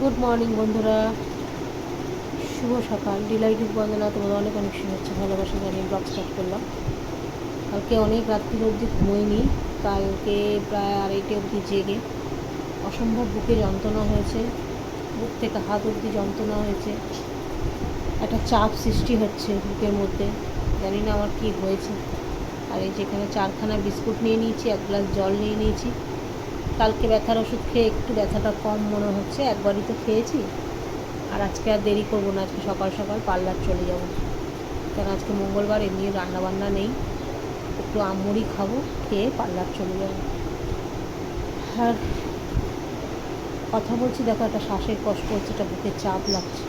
Good morning বন্ধুরা, শুভ সকাল। Delighted বন্দনা, তোমাদের অনেক অনেক শুভেচ্ছা, ভালোবাসা জানিয়ে ব্লগ স্টার্ট করলাম। কালকে অনেক রাত্রি অবধি ঘুমোইনি। কালকে প্রায় 2:30 অবধি জেগে অসম্ভব বুকে যন্ত্রণা হয়েছে, বুক থেকে হাত অবধি যন্ত্রণা হয়েছে, একটা চাপ সৃষ্টি হচ্ছে বুকের মধ্যে, জানি না আমার কী হয়েছে। আর এই যেখানে 4খানা বিস্কুট নিয়ে নিয়েছি, 1 গ্লাস জল নিয়ে নিয়েছি। কালকে ব্যথার ওষুধ খেয়ে একটু ব্যথাটা কম মনে হচ্ছে, একবারই তো খেয়েছি। আর আজকে আর দেরি করবো না, আজকে সকাল সকাল পার্লার চলে যাব। কারণ আজকে মঙ্গলবার, এমনি রান্নাবান্না নেই, একটু আমুড়ি খাবো, খেয়ে পার্লার চলে যাব। আর কথা বলছি, দেখো একটা শ্বাসের কষ্ট হচ্ছে, একটা বুকের চাপ লাগছে।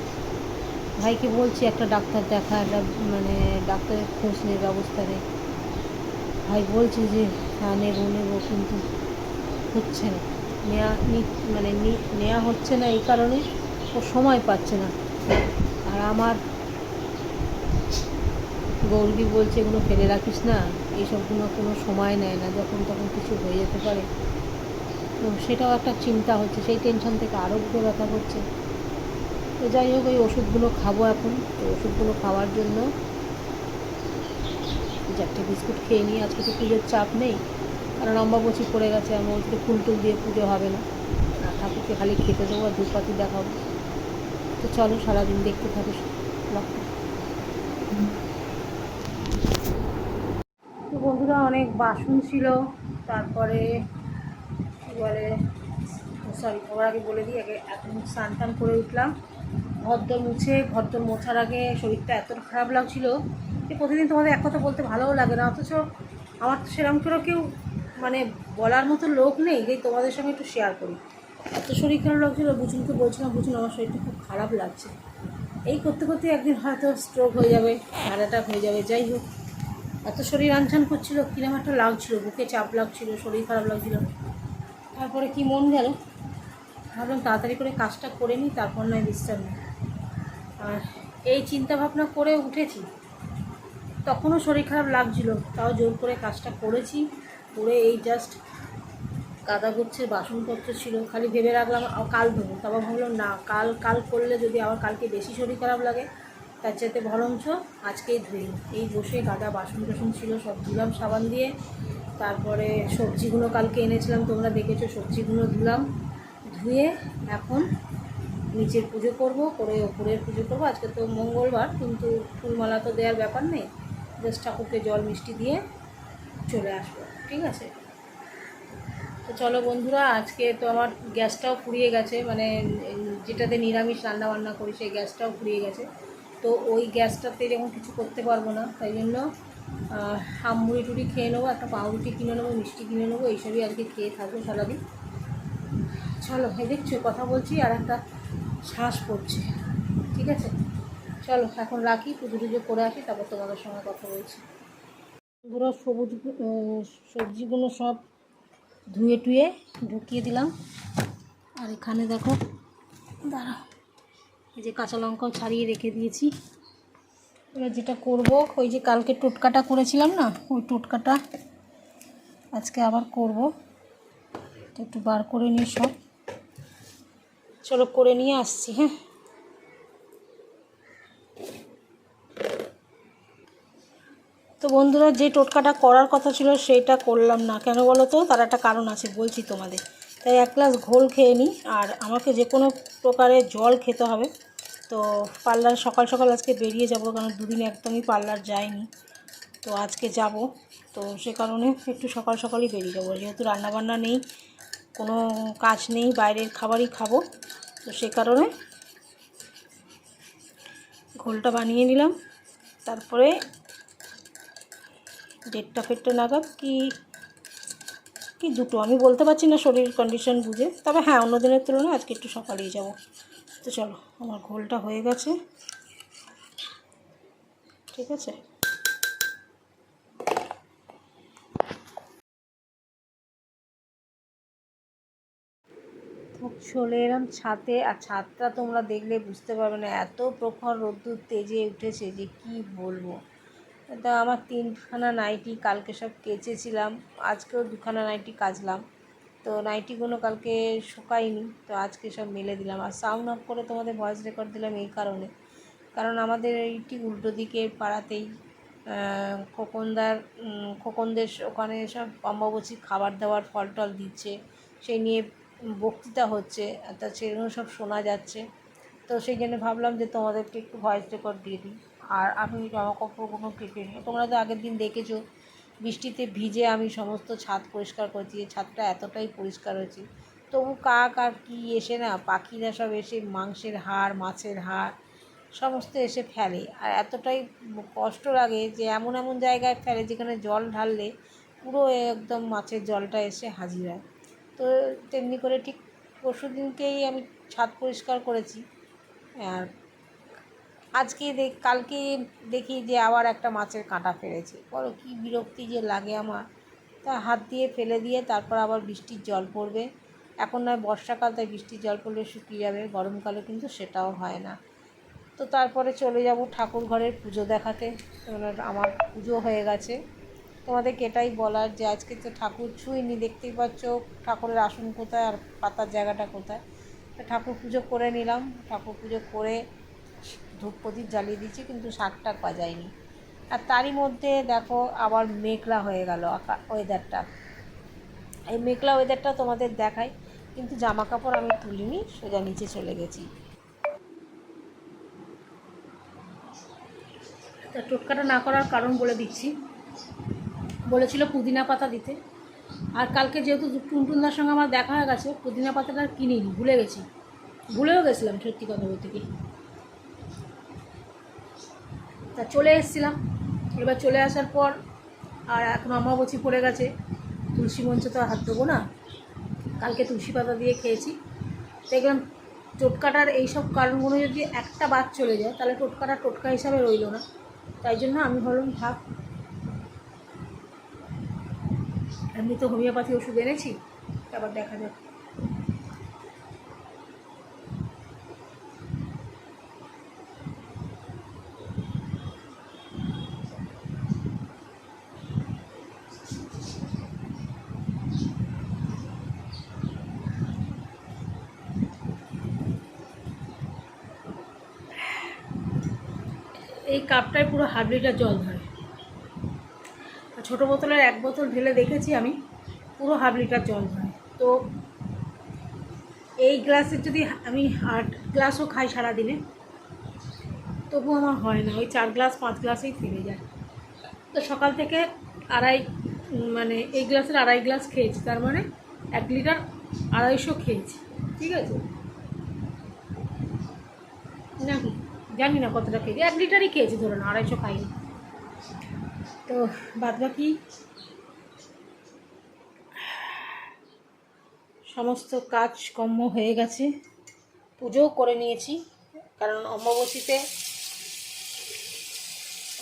ভাইকে বলছি একটা ডাক্তার দেখা, একটা ডাক্তারের খোঁজ নেই, ব্যবস্থা নেই। ভাই বলছে যে হ্যাঁ নেবো নেবো, কিন্তু হচ্ছে না, নেওয়া হচ্ছে না। এই কারণে ও সময় পাচ্ছে না। আর আমার গৌরী বলছে এগুলো ফেলে রাখিস না, এইসবগুলো কোনো সময় নেয় না, যখন তখন কিছু হয়ে যেতে পারে। তো সেটাও একটা চিন্তা হচ্ছে, সেই টেনশন থেকে আরও বুকে ব্যথা করছে। তো যাই হোক, ওই ওষুধগুলো খাবো এখন। তো ওষুধগুলো খাওয়ার জন্য 4টে বিস্কুট খেয়ে নিই। আজকে তো পুজোর চাপ নেই, কারণ অম্বাবচি পড়ে গেছে। আমি বলছি ফুল টুল দিয়ে পুজো হবে না, ঠাকুরকে খালি খেতে দেবো আর ধূপপাতি দেখাবো। তো চলো সারাদিন দেখতে থাকো ব্লগটা। তো বন্ধুরা, অনেক বাসন ছিল, তারপরে কী বলে, সরি সবার আগে বলে দিই, আগে এখন স্নান টান করে উঠলাম, ঘরদোর মোছার আগে শরীরটা এত খারাপ লাগছিল যে প্রতিদিন তোমাদের এক কথা বলতে ভালোও লাগে না, অথচ আমার তো সেরকম করে কেউ বলার মতো লোক নেই যে তোমাদের সঙ্গে একটু শেয়ার করি। এত শরীর খারাপ লাগছিলো, বুঝুনকে বলছিলাম, বুঝুন আমার শরীরটা খুব খারাপ লাগছে। এই করতে করতে একদিন হয়তো স্ট্রোক হয়ে যাবে, হার্ট অ্যাটাক হয়ে যাবে। যাই হোক, এত শরীর আনচান করছিলো, কিরম একটা লাগছিলো, বুকে চাপ লাগছিলো, শরীর খারাপ লাগছিলো। তারপরে কি মন গেল, ভাবলাম তাড়াতাড়ি করে কাজটা করে নিই, তারপর নয় বিশ্রাম নিই। আর এই চিন্তা ভাবনা করে উঠেছি, তখনও শরীর খারাপ লাগছিলো, তাও জোর করে কাজটা করেছি। করে এই জাস্ট কাদা গুচ্ছে বাসনপত্র ছিল, খালি ভেবে রাখলাম কাল ধোবো। তারপর ভাবলাম না, কাল করলে যদি আবার কালকে বেশি শরীর খারাপ লাগে, তার চাইতে বরঞ্চ আজকেই ধুই। এই বসে কাদা বাসন টাসন ছিল, সব ধুলাম সাবান দিয়ে। তারপরে সবজিগুলো কালকে এনেছিলাম, তোমরা দেখেছো, সবজিগুলো ধুলাম, ধুয়ে এখন নিচের পুজো করব, করে ওপরের পুজো করব। আজকে তো মঙ্গলবার, কিন্তু ফুলমালা তো দেওয়ার ব্যাপার নেই, জাস্ট ঠাকুরকে জল মিষ্টি দিয়ে চলে আসবো, ঠিক আছে। তো চলো বন্ধুরা, আজকে তো আমার গ্যাসটাও ফুরিয়ে গেছে, যেটাতে নিরামিষ রান্না বান্না করি সেই গ্যাসটাও ফুরিয়ে গেছে। তো ওই গ্যাসটাতে যেমন কিছু করতে পারবো না, তাই জন্য মুড়ি টুড়ি খেয়ে নেবো, একটা পাউরুটি কিনে নেবো, মিষ্টি কিনে নেবো, এইসবই আজকে খেয়ে থাকবো সারাদিন। চলো, দেখছো কথা বলছি আর একটা শ্বাস পড়ছে, ঠিক আছে। চলো এখন রাখি, পুজো টুজো করে আসি, তারপর তোমাদের সঙ্গে কথা বলছি। পুরো সবজিগুলো সব ধুয়ে টুয়ে ঢুকিয়ে দিলাম। আর এখানে দেখো, দাঁড়াও, এই যে কাঁচা লঙ্কাও ছাড়িয়ে রেখে দিয়েছি। এবার যেটা করব, ওই যে কালকে টোটকাটা করেছিলাম না, ওই টোটকাটা আজকে আবার করব। তো একটু বার করে নিয়ে সব, চলো করে নিয়ে আসছি। হ্যাঁ, তো বন্ধুরা, যে টোটকাটা করার কথা ছিল সেইটা করলাম না, কেন বলো তো? তার একটা কারণ আছে, বলছি তোমাদের। তাই 1 গ্লাস ঘোল খেয়ে নিই, আর আমাকে যে কোনো প্রকারের জল খেতে হবে। তো পার্লার সকাল সকাল আজকে বেরিয়ে যাব, কারণ দুদিন একদমই পার্লার যায়নি, তো আজকে যাব। তো সে কারণে একটু সকাল সকালই বেরিয়ে যাবো, যেহেতু রান্নাবান্না নেই, কোনো কাজ নেই, বাইরের খাবারই খাবো। তো সে কারণে ঘোলটা বানিয়ে নিলাম। তারপরে 1:30 নাগাদ কি 2টো, আমি বলতে পারছি না শরীর কন্ডিশন বুঝে, তবে হ্যাঁ, অন্য দিনের তুলনায় আজকে একটু সকালেই যাব। তো চলো, আমার ঘোলটা হয়ে গেছে, ঠিক আছে। চলে এলাম ছাদে, আর ছাদটা তোমরা দেখলে বুঝতে পারবে না, এত প্রখর রোদ্দুর তেজে উঠেছে যে কি বলবো। এটা আমার 3খানা নাইটি কালকে সব কেচেছিলাম, আজকেও 2খানা নাইটি কাচলাম। তো নাইটিগুলো কালকে শুকায়নি, তো আজকে সব মেলে দিলাম। আর সাউন্ড অফ করে তোমাদের ভয়েস রেকর্ড দিলাম এই কারণে, কারণ আমাদের এইটি উল্টো দিকের পাড়াতেই খোকনদের ওখানে সব অম্বাবচী খাবার দাবার ফল টল দিচ্ছে, সেই নিয়ে বক্তৃতা হচ্ছে, তা সেগুলো সব শোনা যাচ্ছে। তো সেই জন্য ভাবলাম যে তোমাদেরকে একটু ভয়েস রেকর্ড দিয়ে দিই। আর আমি জামা কাপড়গুলো কেটে নিই, তোমরা তো আগের দিন দেখেছো বৃষ্টিতে ভিজে আমি সমস্ত ছাদ পরিষ্কার করেছি, ছাদটা এতটাই পরিষ্কার হয়েছে। তবু কাক আর কি এসে না, পাখিরা সব এসে মাংসের হাড়, মাছের হাড় সমস্ত এসে ফেলে। আর এতটাই কষ্ট লাগে যে এমন এমন জায়গায় ফেলে যেখানে জল ঢাললে পুরো একদম মাছের জলটা এসে হাজির হয়। তো তেমনি করে ঠিক পরশু দিনকেই আমি ছাদ পরিষ্কার করেছি। আর কালকে দেখি যে আবার একটা মাছের কাঁটা ফেলেছে। বলো কী বিরক্তি যে লাগে আমার। তা হাত দিয়ে ফেলে দিয়ে তারপর আবার বৃষ্টির জল পড়বে। এখন নয় বর্ষাকাল, তাই বৃষ্টির জল পড়লে শুকিয়ে যাবে, গরমকালে কিন্তু সেটাও হয় না। তো তারপরে চলে যাব ঠাকুর ঘরের পুজো দেখাতে। আমার পুজো হয়ে গেছে। তোমাদেরকে এটাই বলার যে আজকে তো ঠাকুর ছুঁইনি, দেখতেই পাচ্ছ ঠাকুরের আসন কোথায় আর পাতার জায়গাটা কোথায়। তো ঠাকুর পুজো করে নিলাম, ঠাকুর পুজো করে ধূপ প্রদীপ জ্বালিয়ে দিচ্ছি, কিন্তু শাকটাক বাজাইনি। আর তারই মধ্যে দেখো আবার মেঘলা হয়ে গেল ওয়েদারটা। এই মেঘলা ওয়েদারটা তোমাদের দেখাই, কিন্তু জামা কাপড় আমি তুলিনি, সোজা নিচে চলে গেছি। তা টোটকাটা না করার কারণ বলে দিচ্ছি। বলেছিল পুদিনা পাতা দিতে, আর কালকে যেহেতু টুনটুনদার সঙ্গে আমার দেখা হয়ে গেছে, পুদিনা পাতাটা কিনিনি, ভুলেও গেছিলাম সত্যি কথা বলতে কি। তা চলে এসেছিলাম, এবার চলে আসার পর আর এখন অমাবস্যা পড়ে গেছে, তুলসী মঞ্চে তো হাত দেবো না। কালকে তুলসী পাতা দিয়ে খেয়েছি। দেখলাম টোটকাটার এইসব কারণগুলো যদি একটা বাদ চলে যায় তাহলে টোটকাটা টোটকা হিসাবে রইল না। তাই জন্য আমি ভাবলাম থাক, এমনি তো হোমিওপ্যাথি ওষুধ এনেছি, আবার দেখা যাক। এই কাপটায় পুরো হাফ লিটার জল ধরে। ছোটো বোতলের 1 বোতল ঢেলে দেখেছি আমি, পুরো হাফ লিটার জল ধরে। তো এই গ্লাসের যদি আমি 8 গ্লাসও খাই সারাদিনে, তবু আমার হয় না, ওই 4 গ্লাস 5 গ্লাসেই থেকে যায়। তো সকাল থেকে মানে এই গ্লাসের 2.5 গ্লাস খেয়েছি, তার মানে 1 লিটার 250 খেয়েছি, ঠিক আছে নাকি জানি না কতটা খেয়েছি, 1 লিটারই খেয়েছি ধরো না, 250 খাইনি। তো বাদবাকি সমস্ত কাজকর্ম হয়ে গেছে, পুজোও করে নিয়েছি, কারণ অমাবস্যাতে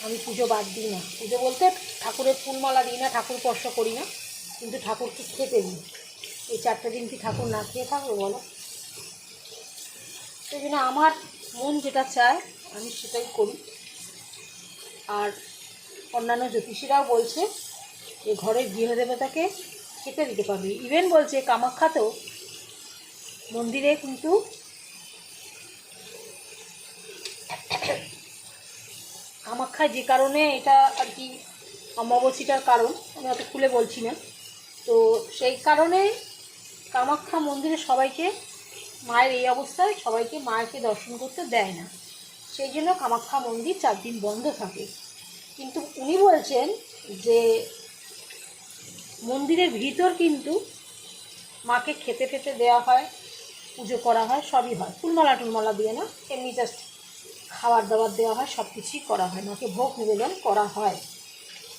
আমি পুজো বাদ দিই না। পুজো বলতে ঠাকুরের ফুলমালা দিই না, ঠাকুর স্পর্শ করি না, কিন্তু ঠাকুরকে খেতে দিই। এই 4টে দিন কি ঠাকুর না খেয়ে থাকবে বলো? সেই জন্য আমার মন যেটা চায় আমি সেটাই করি। আর অন্যান্য জ্যোতিষীরাও বলছে যে ঘরের গৃহদেবতাকে খেতে দিতে পারবে। ইভেন বলছে কামাখ্যাতেও মন্দিরে কিন্তু কামাখ্যায় যে কারণে এটা আর কি অমাবস্যাটার কারণ, আমি অত খুলে বলছি না, তো সেই কারণে কামাখ্যা মন্দিরে সবাইকে মায়ের এই অবস্থায় সবাইকে মায়েরকে দর্শন করতে দেয় না। সেই জন্য কামাখ্যা মন্দির 4 দিন বন্ধ থাকে। কিন্তু উনি বলছেন যে মন্দিরের ভিতর কিন্তু মাকে খেতে খেতে দেওয়া হয়, পুজো করা হয়, সবই হয়, ফুলমালা টুলমালা দিয়ে না, এমনি জাস্ট খাবার দাবার দেওয়া হয়, সব কিছুই করা হয়, মাকে ভোগ নিবেদন করা হয়।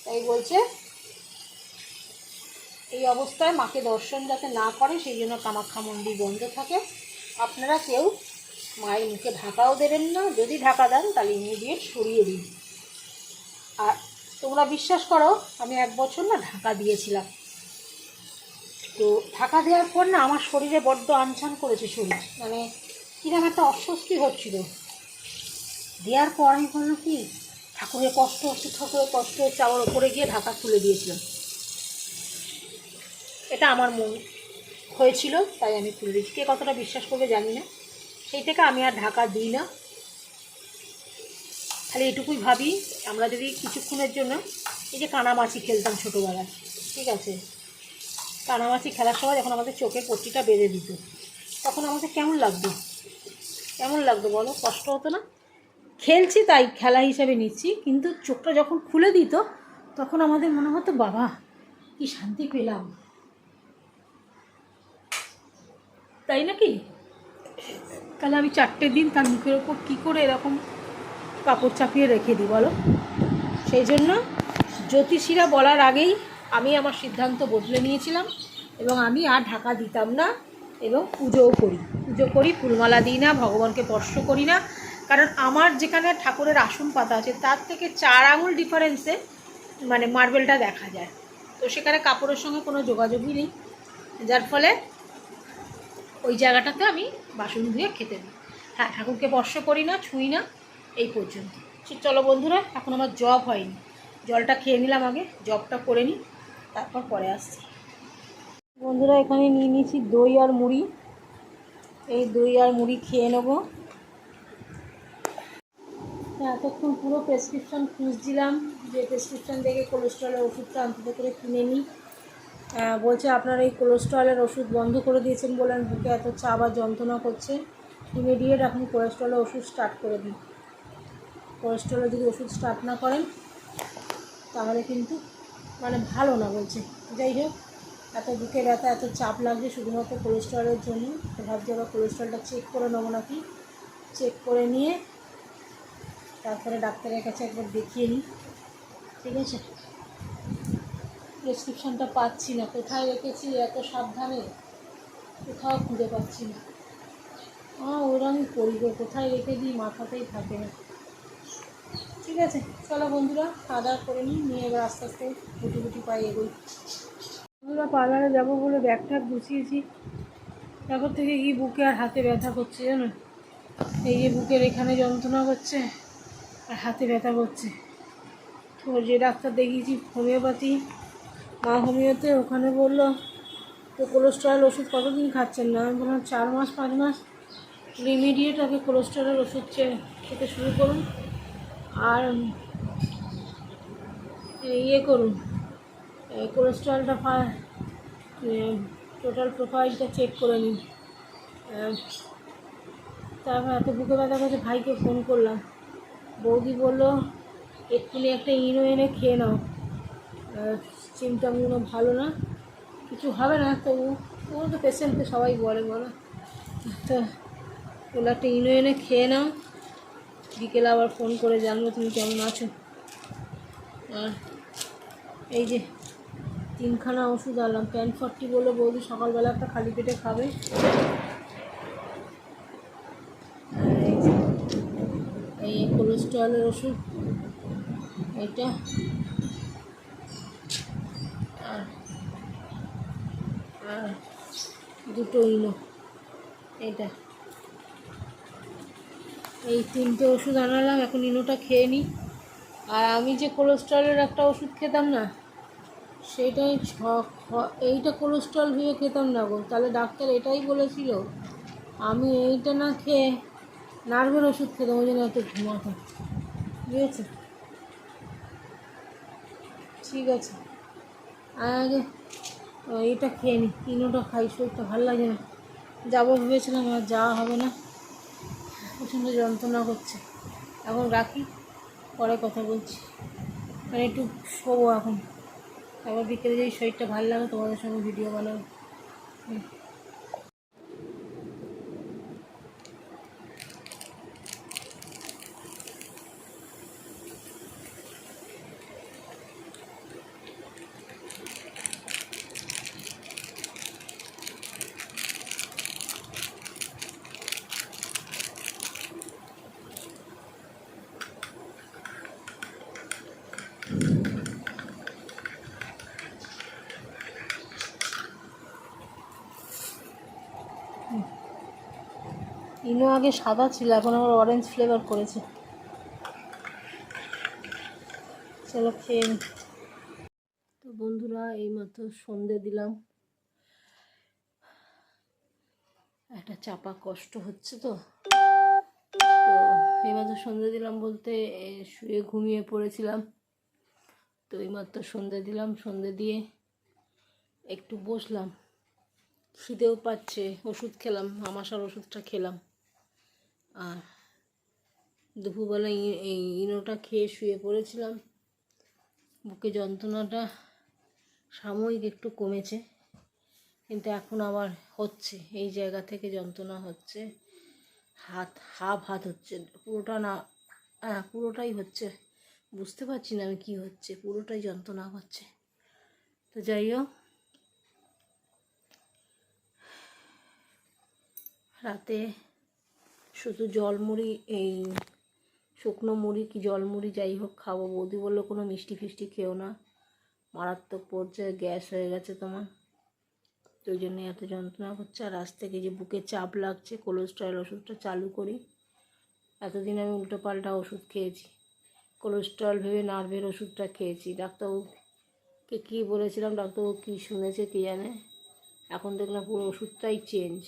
তাই বলছে এই অবস্থায় মাকে দর্শন যাতে না করে সেই জন্য কামাখ্যা মন্দির বন্ধ থাকে। আপনারা কেউ মায়ের মুখে ঢাকাও দেবেন না, যদি ঢাকা দেন তাহলে ইমিডিয়েট সরিয়ে দিন। আর তোমরা বিশ্বাস করো, আমি 1 বছর না ঢাকা দিয়েছিলাম। তো ঢাকা দেওয়ার পর না আমার শরীরে বড্ড আনচান করেছে, শরীর মানে কিরকম একটা অস্বস্তি হচ্ছিল। দেওয়ার পর আমি বললাম কি ঠাকুরের কষ্ট হচ্ছে, ঠাকুরের কষ্ট হচ্ছে, আবার ওপরে গিয়ে ঢাকা খুলে দিয়েছিলাম। এটা আমার মন, হয়েছিল, তাই আমি খুলে দিচ্ছি। কে কতটা বিশ্বাস করবে জানি না, সেই থেকে আমি আর ঢাকা দিই না। খালি এটুকুই ভাবি, আমরা যদি কিছুক্ষণের জন্য এই যে কানামাছি খেলতাম ছোটোবেলায়, ঠিক আছে, কানামাছি খেলার সময় যখন আমাদের চোখের পট্টিটা বেঁধে দিত, তখন আমাদের কেমন লাগতো, কেমন লাগতো বলো? কষ্ট হতো না? খেলছি তাই খেলা হিসাবে নিচ্ছি, কিন্তু চোখটা যখন খুলে দিত তখন আমাদের মনে হতো বাবা কি শান্তি পেলাম, তাই নাকি? তাহলে আমি 4টে দিন তার মুখের ওপর কী করে এরকম কাপড় চাপিয়ে রেখে দিই বলো? সেই জন্য জ্যোতিষীরা বলার আগেই আমি আমার সিদ্ধান্ত বদলে নিয়েছিলাম, এবং আমি আর ঢাকা দিতাম না, এবং পুজোও করি, ফুলমালা দিই না, ভগবানকে স্পর্শ করি না। কারণ আমার যেখানে ঠাকুরের আসন পাতা আছে তার থেকে 4 আঙুল ডিফারেন্সে মানে মার্বেলটা দেখা যায়, তো সেখানে কাপড়ের সঙ্গে কোনো যোগাযোগই নেই, যার ফলে ওই জায়গাটাতে আমি বাসন ধুয়ে খেতে দিই। হ্যাঁ, ঠাকুরকে স্পর্শ করি না, ছুঁই না, এই পর্যন্ত। চলো বন্ধুরা, এখন আমার জব হয়নি, জলটা খেয়ে নিলাম, আগে জবটা করে নিই, তারপর পরে আসছি। বন্ধুরা, এখানে নিয়ে নিয়েছি দই আর মুড়ি, এই দই আর মুড়ি খেয়ে নেবো। এতক্ষণ পুরো প্রেসক্রিপশন খুঁজছিলাম, যে প্রেসক্রিপশন দেখে কোলেস্ট্রলের ওষুধটা অন্তত করে কিনে নিই। বলছে আপনার এই কোলেস্ট্রলের ওষুধ বন্ধ করে দিয়েছেন বলে বুকে এত চাপ আর যন্ত্রণা করছে, ইমিডিয়েট আপনি কোলেস্ট্রলের ওষুধ স্টার্ট করে দিন। কোলেস্ট্রলের যদি ওষুধ স্টার্ট না করেন তাহলে কিন্তু মানে ভালো না বলছে। যাই হোক, এত বুকে ব্যথা, এত চাপ লাগছে শুধুমাত্র কোলেস্ট্রলের জন্য, তো ভাবছি আবার কোলেস্ট্রলটা চেক করে নেবো নাকি, চেক করে নিয়ে তারপরে ডাক্তারের কাছে একবার দেখিয়ে নিই, ঠিক আছে? প্রেসক্রিপশানটা পাচ্ছি না, কোথায় রেখেছি এত সাবধানে, কোথাও খুঁজে পাচ্ছি না। ওরা আমি পড়িব, কোথায় রেখে দিই মাথাতেই থাকে না। ঠিক আছে, চলো বন্ধুরা, খাওয়া দাওয়া করে নিয়ে এবার আস্তে আস্তে গুটি পায়ে এগোই। বন্ধুরা, পার্লারে যাবো বলে ব্যাগটা গুছিয়েছি, তারপর থেকে কি বুকে আর হাতে ব্যথা করছে জানো, এই যে বুকের এখানে যন্ত্রণা করছে আর হাতে ব্যথা করছে। তো যে ডাক্তার দেখিয়েছি হোমিওপ্যাথি, মা হোমিওতে, ওখানে বললো তো কোলেস্ট্রল ওষুধ কতদিন খাচ্ছেন না? আমি বললাম 4 মাস 5 মাস। ইমিডিয়েট আগে কোলেস্ট্রলের ওষুধ খেতে শুরু করুন, আর ইয়ে করুন, কোলেস্ট্রলটা টোটাল প্রোফাইলটা চেক করে নিন। তারপর এত বুকে ব্যথা করছে, ভাইকে ফোন করলাম, বৌদি বললো এক্ষুনি একটা ইনো এনে খেয়ে নাও, সিমটমগুলো ভালো না, কিছু হবে না, তবু ও তো পেশেন্টকে সবাই বলে বলো, তো বলে একটা ইনো এনে খেয়ে নাও, বিকেলে আবার ফোন করে জানবো তুমি কেমন আছো। আর এই যে 3খানা ওষুধ আনলাম, 1040 বলে বৌদি সকালবেলা একটা খালি পেটে খাবে। আর এই কোলেস্ট্রলের ওষুধ এটা, আর আর 2টো ইনো, এটা, এই 3টে ওষুধ আনালাম, এখন ইনোটা খেয়ে নিই। আর আমি যে কোলেস্ট্রলের একটা ওষুধ খেতাম না, সেটাই এইটা কোলেস্ট্রল ভেবে খেতাম না গো, তাহলে ডাক্তার এটাই বলেছিল আমি এইটা না খেয়ে নার্ভের ওষুধ খেতাম, ওই জন্য এত ঘুমাতাম, বুঝেছে? ঠিক আছে, আগে এইটা খেয়ে নিই, ইনোটা খাই, শরীরটা ভালো লাগে না, যাবো ভেবেছিলাম আর যাওয়া হবে না, প্রচণ্ড যন্ত্রণা করছে। এখন রাখি, পরে কথা বলছি, মানে একটু শোবো এখন, তারপর বিকেলে যদি শরীরটা ভালো লাগে তোমাদের সঙ্গে ভিডিও বানাবো। ইনো আগে সাদা ছিল, এখন আবার অরেঞ্জ ফ্লেভার করেছে। চলো খেয়ে নিই। তো বন্ধুরা, এইমাত্র সন্ধে দিলাম, একটা চাপা কষ্ট হচ্ছে তো। তো এইমাত্র সন্ধ্যে দিলাম বলতে শুয়ে ঘুমিয়ে পড়েছিলাম। তো এইমাত্র সন্ধ্যে দিলাম, সন্ধ্যে দিয়ে একটু বসলাম, খিদেও পাচ্ছে, ওষুধ খেলাম, আমাশার ওষুধটা খেলাম। আর দুপুরবেলা এই ইনোটা খেয়ে শুয়ে পড়েছিলাম। বুকে যন্ত্রণাটা সাময়িক একটু কমেছে, কিন্তু এখন আবার হচ্ছে, এই জায়গা থেকে যন্ত্রণা হচ্ছে। হাফ হাত হচ্ছে, পুরোটা না, হ্যাঁ পুরোটাই হচ্ছে, বুঝতে পারছি না আমি কি হচ্ছে, পুরোটাই যন্ত্রণা হচ্ছে। তো যাই হোক, রাতে শুধু জলমুড়ি, এই শুকনো মুড়ি কি জলমুড়ি যাই হোক খাবো। বৌদি বললো কোনো মিষ্টি ফিষ্টি খেও না, মারাত্মক পর্যায়ে গ্যাস হয়ে গেছে তোমার, তো ওই জন্যে এত যন্ত্রণা হচ্ছে। আর আজ থেকে যে বুকে চাপ লাগছে, কোলেস্টেরল ওষুধটা চালু করি। এতদিন আমি উল্টো পাল্টা ওষুধ খেয়েছি, কোলেস্টেরল ভেবে নার্ভের ওষুধটা খেয়েছি। ডাক্তারবাবুকে কী বলেছিলাম, ডাক্তারবাবু কী শুনেছে কে জানে, এখন দেখলাম পুরো ওষুধটাই চেঞ্জ।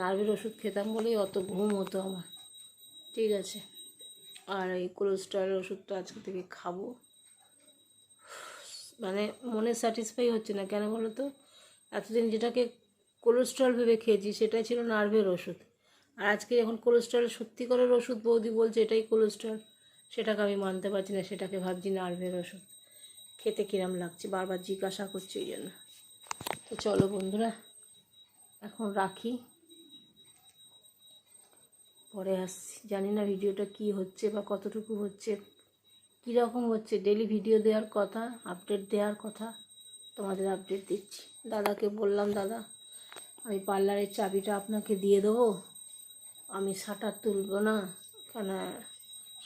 নার্ভের ওষুধ খেতাম বলেই অত ঘুম হতো আমার, ঠিক আছে। আর এই কোলেস্টেরল ওষুধটা আজকে থেকে খাবো। মানে মনে স্যাটিসফাই হচ্ছে না, কেন বলো তো, এতদিন যেটাকে কোলেস্টেরল ভেবে খেয়েছি সেটাই ছিল নার্ভের ওষুধ। আর আজকে যখন কোলেস্টেরল সত্যিকারের ওষুধ বৌদি বলছে এটাই কোলেস্টেরল, সেটাকে আমি মানতে পারছি না, সেটাকে ভাবছি নার্ভের ওষুধ। খেতে কিরম লাগছে বারবার জিজ্ঞাসা করছি ওই জন্য। তো চলো বন্ধুরা, এখন রাখি, পরে আসছি। জানি না ভিডিওটা কি হচ্ছে বা কতটুকু হচ্ছে, কীরকম হচ্ছে। ডেলি ভিডিও দেওয়ার কথা, আপডেট দেওয়ার কথা, তোমাদের আপডেট দিচ্ছি। দাদাকে বললাম, দাদা আমি পার্লারের চাবিটা আপনাকে দিয়ে দেবো, আমি শাটার তুলব না, কেন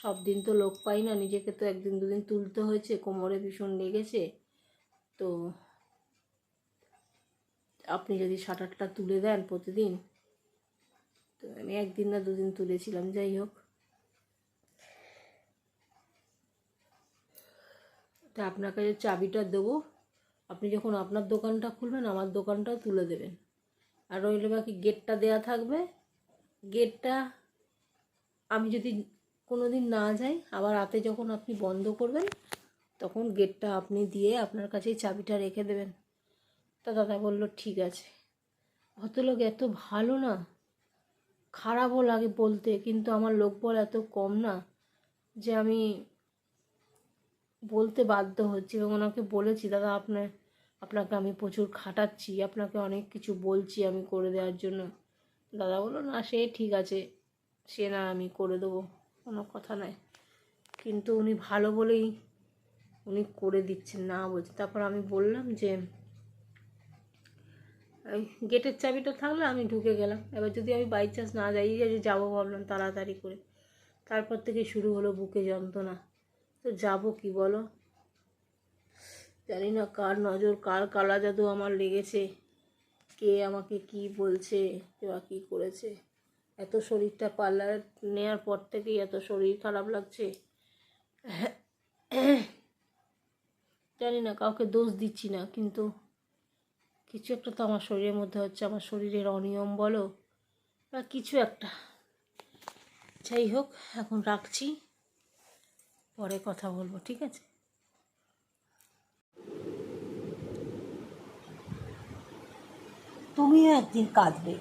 সব দিন তো লোক পাই না, নিজেকে তো একদিন দুদিন তুলতে হয়েছে, কোমরে ভীষণ লেগেছে, তো আপনি যদি শাটারটা তুলে দেন প্রতিদিন। তো আমি একদিন না দুদিন তুলেছিলাম, যাই হোক। তা আপনাকে যে চাবিটা দেবো, আপনি যখন আপনার দোকানটা খুলবেন আমার দোকানটাও তুলে দেবেন। আর রইলে বাকি গেটটা দেয়া থাকবে, গেটটা আমি যদি কোনো দিন না যাই, আবার রাতে যখন আপনি বন্ধ করবেন তখন গেটটা আপনি দিয়ে আপনার কাছেই চাবিটা রেখে দেবেন। তা দাদা বললো ঠিক আছে। ভদ্রলোক এত ভালো না, খারাপও লাগে বলতে, কিন্তু আমার লোকবল এত কম না যে আমি বলতে বাধ্য হচ্ছি। এবং ওনাকে বলেছি, দাদা আপনাকে আমি প্রচুর খাটাচ্ছি, আপনাকে অনেক কিছু বলছি আমি করে দেওয়ার জন্য। দাদা বললো না সে ঠিক আছে, সে না আমি করে দেবো, কোনো কথা নয়। কিন্তু উনি ভালো বলেই উনি করে দিচ্ছেন না বলছে। তারপর আমি বললাম যে ওই গেটের চাবিটা থাকলে আমি ঢুকে গেলাম, এবার যদি আমি বাই চান্স না যাই, যে যাবো ভাবলাম তাড়াতাড়ি করে, তারপর থেকে শুরু হলো বুকে যন্ত্রণা। তো যাবো কি বলো, জানি না কার নজর, কার কালা জাদু আমার লেগেছে, কে আমাকে কি বলছে বা কী করেছে। এত শরীরটা পার্লারে নেওয়ার পর থেকেই এত শরীর খারাপ লাগছে, জানি না, কাউকে দোষ দিচ্ছি না, কিন্তু কিছু একটা তো আমার শরীরের মধ্যে হচ্ছে, আমার শরীরের অনিয়ম বলো বা কিছু একটা। যাই হোক, এখন রাখছি, পরে কথা বলবো, ঠিক আছে। তুমিও একদিন কাঁদবে,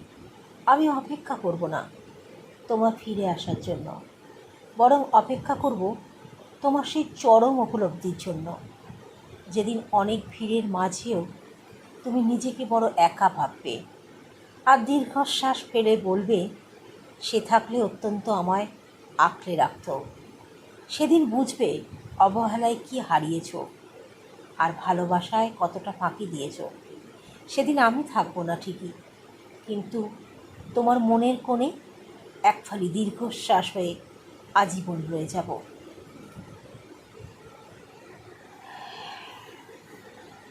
আমি অপেক্ষা করব না তোমার ফিরে আসার জন্য, বরং অপেক্ষা করব তোমার সেই চরম উপলব্ধির জন্য, যেদিন অনেক ভিড়ের মাঝেও তুমি নিজেকে বড় একা ভাববে, আর দীর্ঘশ্বাস ফেলে বলবে, সে থাকলে অত্যন্ত আমায় আঁকড়ে রাখত। সেদিন বুঝবে অবহেলায় কি হারিয়েছ, আর ভালোবাসায় কতটা ফাঁকি দিয়েছ। সেদিন আমি থাকবো না ঠিকই, কিন্তু তোমার মনের কোণে এক ফালি দীর্ঘশ্বাস হয়ে আজীবন রয়ে যাব।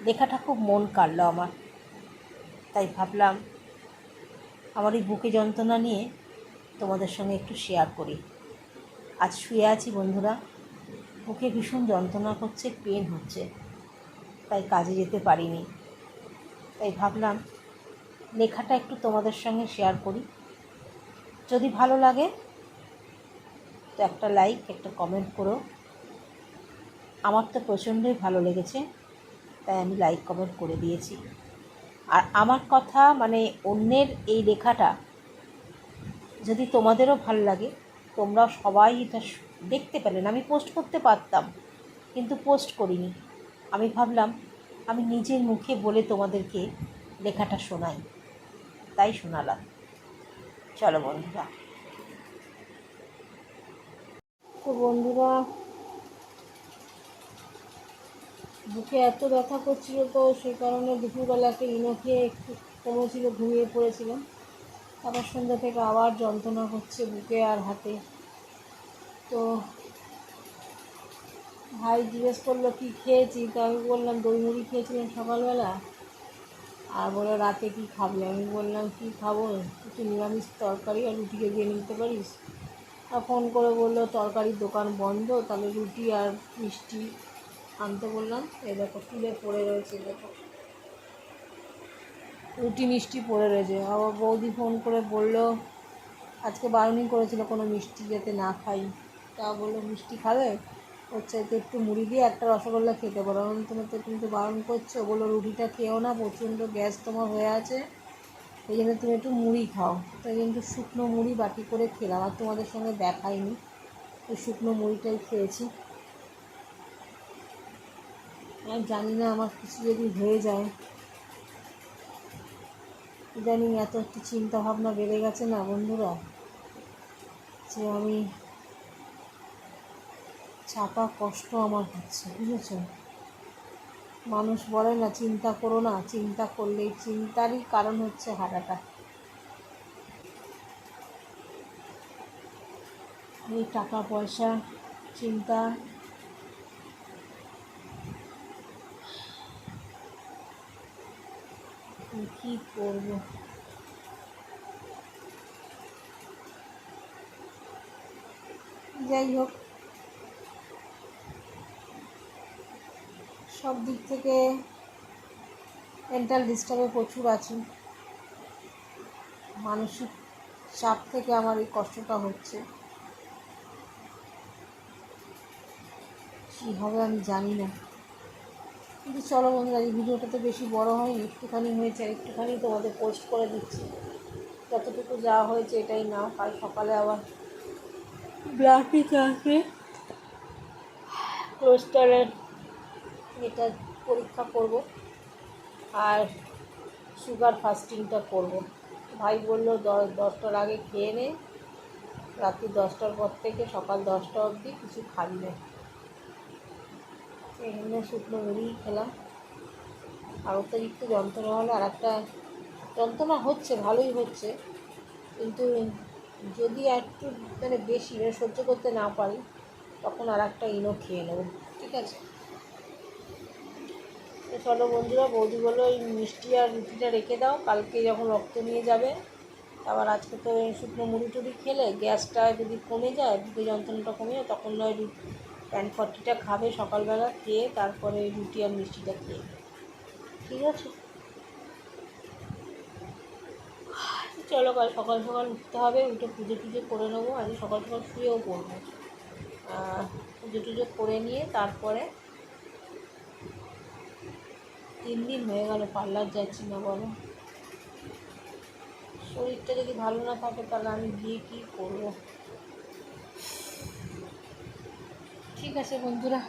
লেখাটা খুব মন কাড়ল আমার, তাই ভাবলাম আমার এই বুকে যন্ত্রণা নিয়ে তোমাদের সঙ্গে একটু শেয়ার করি। আজ শুয়ে আছি বন্ধুরা, বুকে ভীষণ যন্ত্রণা করছে, পেন হচ্ছে, তাই কাজে যেতে পারিনি। তাই ভাবলাম লেখাটা একটু তোমাদের সঙ্গে শেয়ার করি। যদি ভালো লাগে তো একটা লাইক, একটা কমেন্ট করো। আমার তো প্রচণ্ডই ভালো লেগেছে, তাই আমি লাইক কমেন্ট করে দিয়েছি। আর আমার কথা মানে অন্যের এই লেখাটা যদি তোমাদেরও ভালো লাগে, তোমরা সবাই এটা দেখতে পেলেন। আমি পোস্ট করতে পারতাম, কিন্তু পোস্ট করিনি। আমি ভাবলাম আমি নিজের মুখে বলে তোমাদেরকে লেখাটা শোনাই, তাই শোনালাম। চলো বন্ধুরা। তো বন্ধুরা, বুকে এত ব্যথা করছিল, তো সেই কারণে দুপুরবেলা একটা ইনো খেয়ে একটু কমেছিল, ঘুমিয়ে পড়েছিলাম। আবার সন্ধ্যা থেকে আবার যন্ত্রণা হচ্ছে বুকে আর হাতে। তো ভাই জিজ্ঞেস করলো কী খেয়েছি, তো আমি বললাম দই মুড়ি খেয়েছিলাম সকালবেলা। আর বলে রাতে কী খাবি? আমি বললাম কী খাবো, একটু নিরামিষ তরকারি আর রুটিকে দিয়ে নিতে পারিস? আর ফোন করে বললো তরকারির দোকান বন্ধ, তাহলে রুটি আর মিষ্টি আনতে বললাম। এই দেখো তুলে পড়ে রয়েছে, দেখো রুটি মিষ্টি পড়ে রয়েছে। আবার বৌদি ফোন করে বললো আজকে বারণই করেছিল কোনো মিষ্টি যাতে না খাই। তা বললো মিষ্টি খাবে, ওর চাইতে একটু মুড়ি দিয়ে একটা রসগোল্লা খেতে পারো। তোমার তো তুমি তো বারণ করছো, বললো রুটিটা খেও না, প্রচণ্ড গ্যাস তোমার হয়ে আছে, এই জন্য তুমি একটু মুড়ি খাও। তাই কিন্তু শুকনো মুড়ি বাটি করে খেলাম, আর তোমাদের সঙ্গে দেখাইনি, ওই শুকনো মুড়িটাই খেয়েছি। আর জানি না আমার কিছু যদি হয়ে যায়। ইদানিং এত একটু চিন্তাভাবনা বেড়ে গেছে না বন্ধুরা, যে আমি চাপা কষ্ট আমার হচ্ছে, বুঝেছ? মানুষ বলে না চিন্তা করো না, চিন্তা করলেই চিন্তারই কারণ হচ্ছে হার্ট অ্যাটাক। এই টাকা পয়সা চিন্তা, কী করবো। যাই হোক, সব দিক থেকে মেন্টাল ডিস্টার্বে প্রচুর আছি। মানসিক চাপ থেকে আমার এই কষ্টটা হচ্ছে। কী হবে আমি জানি না। কিন্তু চলো বন্ধুরা, এই ভিডিওটা তো বেশি বড় হয়নি, একটুখানি হয়েছে, একটুখানি তোমাদের পোস্ট করে দিচ্ছি। যতটুকু যা হয়েছে এটাই নাও। কাল সকালে আবার ব্লাড আছে, কোলেস্টেরলের এটা পরীক্ষা করব, আর সুগার ফাস্টিংটা করব। ভাই বললো 10টার আগে খেয়ে নে, রাত্রি 10টার পর থেকে সকাল 10টা অবধি কিছু খাবি না। এখানে শুকনো মুড়িই খেলাম। আর অতিরিক্ত যন্ত্রণা হলে আর একটা যন্ত্রণা হচ্ছে, ভালোই হচ্ছে, কিন্তু যদি একটু মানে বেশি সহ্য করতে না পারি, তখন আর একটা ইনো খেয়ে নেব, ঠিক আছে? তো চলো বন্ধুরা, বৌদি বললো ওই মিষ্টি আর রুটিটা রেখে দাও, কালকে যখন রক্ত নিয়ে যাবে। আবার আজকে তো শুকনো মুড়ি টুড়ি খেলে গ্যাসটা যদি কমে যায়, বুকে যন্ত্রণাটা কমে যায়, তখন নয় প্যানফর্টিটা খাবে সকালবেলা, খেয়ে তারপরে রুটি আর মিষ্টিটা খেয়ে, ঠিক আছে? চলো কাল সকাল সকাল উঠতে হবে, উঠে পুজো টুজো করে নেবো। আজকে সকাল সকাল শুয়েও পড়বো, পুজো টুজো করে নিয়ে তারপরে 3 দিন হয়ে গেল পার্লার যাচ্ছি না বলো। শরীরটা যদি ভালো না থাকে তাহলে আমি গিয়ে কী করবো? ঠিক আছে বন্ধুরা,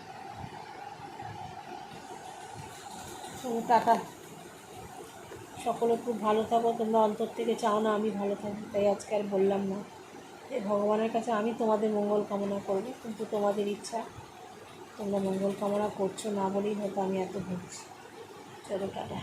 টাটা। সকলে খুব ভালো থাকো, তোমরা অন্তর থেকে চাও না আমি ভালো থাকি, তাই আজকে আর বললাম না। এই ভগবানের কাছে আমি তোমাদের মঙ্গল কামনা করব, কিন্তু তোমাদের ইচ্ছা, তোমরা মঙ্গল কামনা করছো না বলেই হয়তো আমি এত ভুগছি। চলো টাটা।